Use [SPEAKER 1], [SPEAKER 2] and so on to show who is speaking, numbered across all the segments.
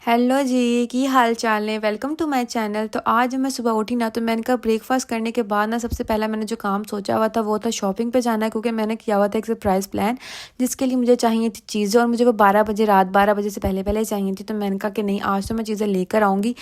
[SPEAKER 1] Hello जी, की हाल चाल है। Welcome to my channel. तो आज मैं सुबह उठी ना, तो मैंने कहा ब्रेकफास्ट करने के बाद ना सबसे पहला मैंने जो काम सोचा हुआ था वो था शॉपिंग पे जाना है, क्योंकि मैंने किया हुआ था एक सरप्राइज़ प्लान जिसके लिए मुझे चाहिए थी चीज़ें, और मुझे वो 12 बजे, रात 12 बजे से पहले पहले चाहिए थी। तो मैंने कहा कि नहीं, आज तो मैं चीज़ें लेकर आऊँगी।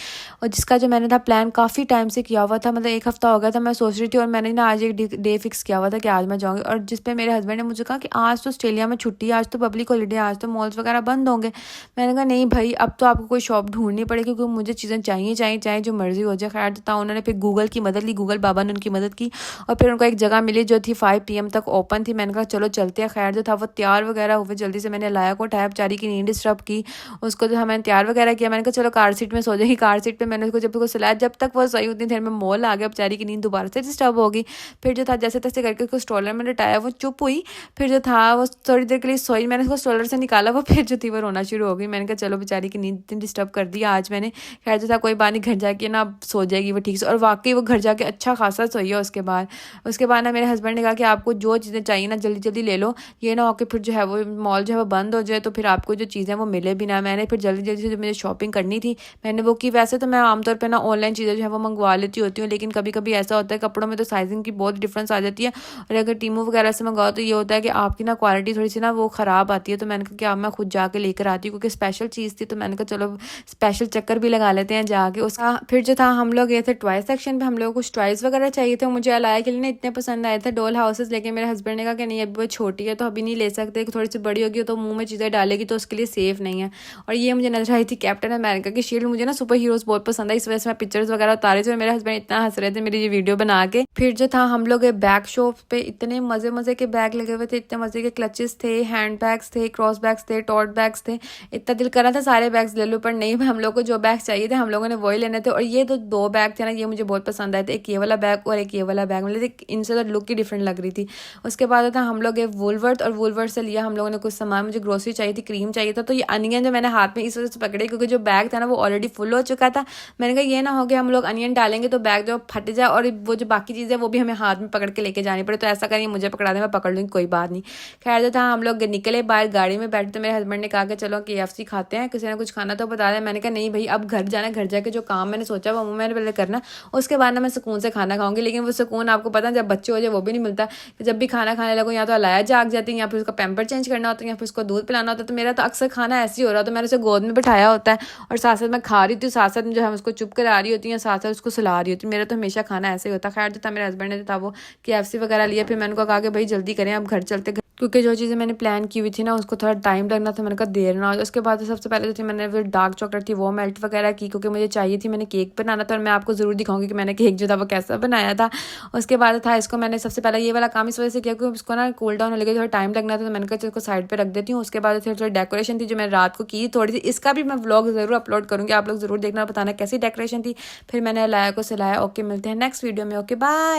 [SPEAKER 1] और जिसका जो मैंने था प्लान काफ़ी टाइम से किया हुआ था, मतलब एक हफ़्ता हो गया था मैं सोच रही थी, और मैंने ना आज एक डे फिक्स किया हुआ था कि आज मैं जाऊँगी। और जिस पे मेरे हस्बैंड ने मुझे कहा कि आज तो ऑस्ट्रेलिया में छुट्टी है, आज तो पब्लिक हॉलीडे, आज तो मॉल्स वगैरह बंद होंगे। मैंने कहा नहीं भाई, अब तो आपको कोई शॉप ढूँढनी पड़ेगी, क्योंकि मुझे चीज़ें चाहिए चाहिए, चाहे जो मर्ज़ी हो जाए। ख़ैर था, उन्होंने फिर गूगल की मदद ली, गूगल बाबा ने उनकी मदद की, और फिर उनको एक जगह मिली जो थी 5 PM तक ओपन थी। मैंने कहा चलो चलते हैं। ख़ैर जो था वो तैयार वगैरह हुए, जल्दी से मैंने लाया को उठाया, बेचारी की नींद डिस्टर्ब की। उसको जो है मैंने तैयार वगैरह किया, मैंने कहा चलो कार सीट में सो जाएगी। कार सीट पे मैंने उसको जब उसको सुलाया, जब तक वो सोई उतनी देर में मॉल आ गया, बेचारी की नींद दोबारा से डिस्टर्ब होगी। फिर जो था जैसे तैसे करके उसको स्ट्रोलर में लटाया, वो चुप हुई। फिर जो था वो थोड़ी देर के लिए सोई, मैंने उसको स्ट्रोलर से निकाला, वो फिर जो थी वो रोना शुरू हो गई। मैंने कहा चलो, बेचारी की नींद इतनी डिस्टर्ब कर दी आज मैंने। खैर जो था कोई बात नहीं, घर जाके ना अब सो जाएगी वो ठीक से। और वाकई वो घर जाके अच्छा खासा सोई है। उसके बाद ना मेरे हस्बैंड ने कहा कि आपको जो चीज़ें चाहिए ना जल्दी जल्दी ले लो, ये ना हो कि फिर जो है वो मॉल जो है वो बंद हो जाए, तो फिर आपको जो चीज़ें वो मिले भी ना। मैंने फिर जल्दी जल्दी से जो मुझे शॉपिंग करनी थी मैंने वो की। वैसे तो मैं आमतौर पर ना ऑनलाइन चीज़ें जो है वो मंगवा लेती होती हूँ, लेकिन कभी कभी ऐसा होता है कपड़ों में तो साइजिंग की बहुत डिफरेंस आ जाती है। और अगर टीमू वगैरह से मंगाओ तो ये होता है कि आपकी ना क्वालिटी थोड़ी सी ना वो ख़राब आती है। तो मैंने कहा कि अब मैं खुद जाके लेकर आती हूँ, क्योंकि स्पेशल चीज़ थी। तो मैंने कहा चलो स्पेशल चक्कर भी लगा लेते हैं जाके उसका। फिर जो था हम लोग गए थे टॉय सेक्शन पे, हम लोग को कुछ टॉयज़ वगैरह चाहिए थे। मुझे अलाया के लिए ना इतने पसंद आए थे डॉल हाउसेस, लेकिन मेरे हस्बैंड ने कहा कि नहीं, अभी वो छोटी है तो अभी नहीं ले सकते, थोड़ी सी बड़ी होगी तो मुंह में चीज़ें डालेगी तो उसके लिए सेफ़ नहीं है। और ये मुझे नजर आई थी कैप्टन अमेरिका की शील्ड। मुझे ना सुपर हीरोज़ बहुत पसंद है, इस वजह से मैं पिक्चर्स वगैरह उतारे थे, और मेरे हस्बैंड इतना हंस रहे थे मेरी ये वीडियो बना के। फिर जो था हम लोग बैग शॉप पे, इतने मज़े मज़े के बैग लगे हुए थे, इतने मज़े के क्लचेस थे, हैंड बैग्स थे, क्रॉस बैग्स थे, टॉट बैग्स थे। इतना दिल कर रहा था सारे बैग्स ले लो, पर नहीं, हम लोग को जो बैग चाहिए थे हम लोगों ने वही लेने थे। और ये तो दो बैग थे ना, ये मुझे बहुत पसंद आए थे, एक ये वाला बैग और एक ये वाला बैग, मतलब इनसे तो लुक ही डिफरेंट लग रही थी। उसके बाद था हम लोग गए वुलवर्थ, और वुलवर्थ से लिया हम लोगों ने कुछ सामान। मुझे ग्रोसरी चाहिए थी, क्रीम चाहिए था। तो ये अनियन जो मैंने हाथ में इस वजह से पकड़े क्योंकि जो बैग था ना वो ऑलरेडी फुल हो चुका था। मैंने कहा ये ना हो गया हम लोग अनियन डालेंगे तो बैग जो फट जाए, और वो जो बाकी चीज़ें वो भी हमें हाथ में पकड़ के लेके जानी पड़े। तो ऐसा करिए, मुझे पकड़ा दे, मैं पकड़ लूँगी, कोई बात नहीं। खैर जो था हम लोग निकले बाहर, गाड़ी में बैठे, तो मेरे हस्बैंड ने कहा कि चलो KFC खाते हैं, किसी ने कुछ खाना तो बता दें। मैंने कहा नहीं भाई, अब घर जाना, घर जाके जो काम मैंने सोचा वो मैंने पहले करना, उसके बाद ना मैं सुकून से खाना खाऊंगी। लेकिन वो सुकून आपको पता है जब बच्चे हो जाए वो भी नहीं मिलता। कि जब भी खाना खाने लगो, या तो अलाया जाग जाती है, या फिर उसका पैम्पर चेंज करना होता है, या फिर उसको दूध पिलाना होता है। तो मेरा तो अक्सर खाना ऐसे ही हो रहा, तो मैंने उसे गोद में बिठाया होता है, और साथ साथ मैं खा रही थी, साथ साथ जो है उसको चुप करा रही होती है, साथ साथ उसको सुला रही होती है। मेरा तो हमेशा खाना ऐसे ही होता। खैर जो था मेरे हस्बैंड ने जो था वो KFC वगैरह लिया। फिर मैंने कहा कि भाई जल्दी करें, अब घर चलते, क्योंकि जो चीज़ें मैंने प्लान की हुई थी ना उसको थोड़ा टाइम लगना था। मैंने कहा देर ना हो जाए। उसके बाद तो सबसे पहले जो थी मैंने फिर डार्क चॉकलेट थी वो मेल्ट वगैरह की, क्योंकि मुझे चाहिए थी। मैंने केक बनाना था, और मैं आपको ज़रूर दिखाऊंगी कि मैंने केक जो था वो कैसा बनाया था। उसके बाद था इसको मैंने सबसे पहले ये वाला काम इस वजह से किया क्योंकि उसको ना कूल डाउन होने के थोड़ा टाइम लगना था। तो मैंने कहा इसको साइड पर रख देती हूँ। उसके बाद थोड़ी डेकोरेशन थी जो मैंने रात को की थोड़ी सी, इसका भी मैं व्लॉग ज़रूर अपलोड करूँगी, आप लोग ज़रूर देखना और बताना कैसी डेकोरेशन थी। फिर मैंने लाया को सिलाया। ओके, मिलते हैं नेक्स्ट वीडियो में। Okay bye.